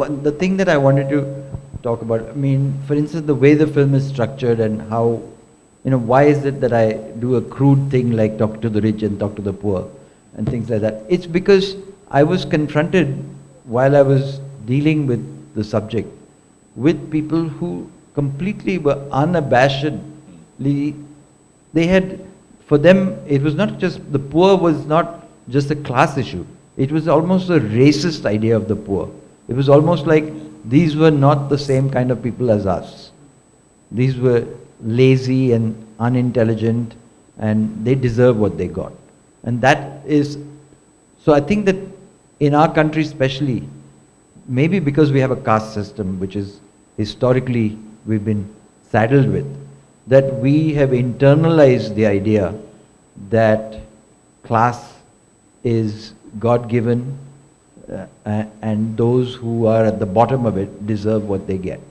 the thing that I wanted to talk about, I mean, for instance, the way the film is structured and how, why is it that I do a crude thing like talk to the rich and talk to the poor and things like that? It's because I was confronted while I was dealing with the subject with people who completely were unabashedly, they had, for them, it was not just, the poor was not just a class issue. It was almost a racist idea of the poor. It was almost like these were not the same kind of people as us. These were lazy and unintelligent, and they deserve what they got. And that is, so I think that in our country especially, maybe because we have a caste system, which is historically we've been saddled with, that we have internalized the idea that class is God-given, and those who are at the bottom of it deserve what they get.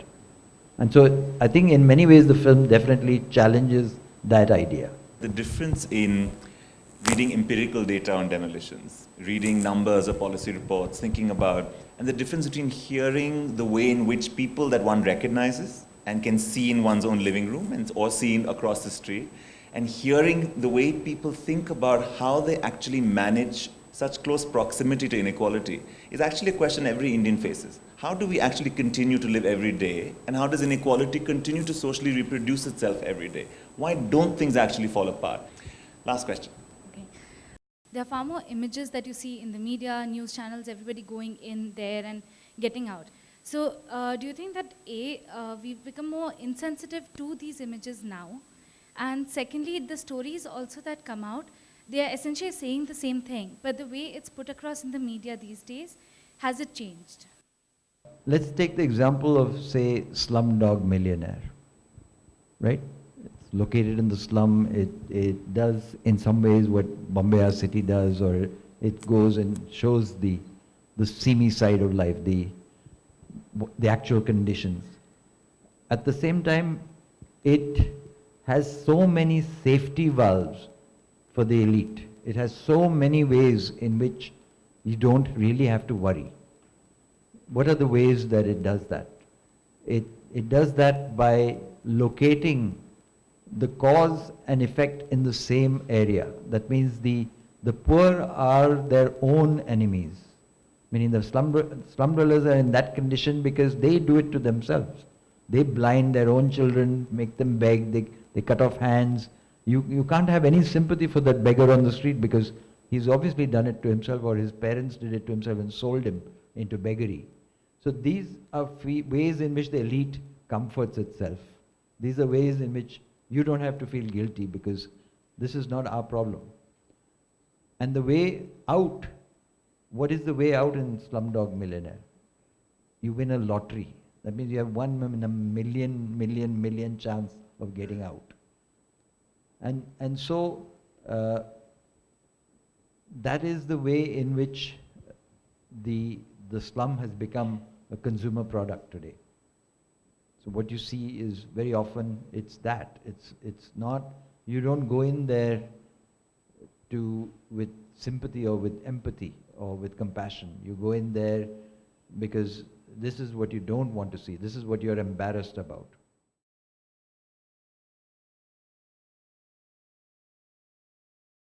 And so I think in many ways the film definitely challenges that idea. The difference in reading empirical data on demolitions, reading numbers or policy reports, thinking about, and the difference between hearing the way in which people that one recognizes and can see in one's own living room and or seen across the street, and hearing the way people think about how they actually manage such close proximity to inequality is actually a question every Indian faces. How do we actually continue to live every day, and how does inequality continue to socially reproduce itself every day? Why don't things actually fall apart? Last question. Okay. There are far more images that you see in the media, news channels, everybody going in there and getting out. So do you think that we've become more insensitive to these images now? And secondly, the stories also that come out, they are essentially saying the same thing, but the way it's put across in the media these days, has it changed? Let's take the example of, say, Slumdog Millionaire, right? It's located in the slum. It does in some ways what Bombay City does, or it goes and shows the seamy side of life, the actual conditions. At the same time, it has so many safety valves for the elite. It has so many ways in which you don't really have to worry. What are the ways that it does that? It does that by locating the cause and effect in the same area. That means the poor are their own enemies. Meaning the slum dwellers are in that condition because they do it to themselves. They blind their own children, make them beg, they cut off hands. You can't have any sympathy for that beggar on the street because he's obviously done it to himself, or his parents did it to himself and sold him into beggary. So these are ways in which the elite comforts itself. These are ways in which you don't have to feel guilty because this is not our problem. And the way out, what is the way out in Slumdog Millionaire? You win a lottery. That means you have 1 in a million chance of getting out. And so that is the way in which the slum has become a consumer product today. So what you see is very often it's that. It's not, you don't go in there with sympathy or with empathy or with compassion. You go in there because this is what you don't want to see. This is what you're embarrassed about.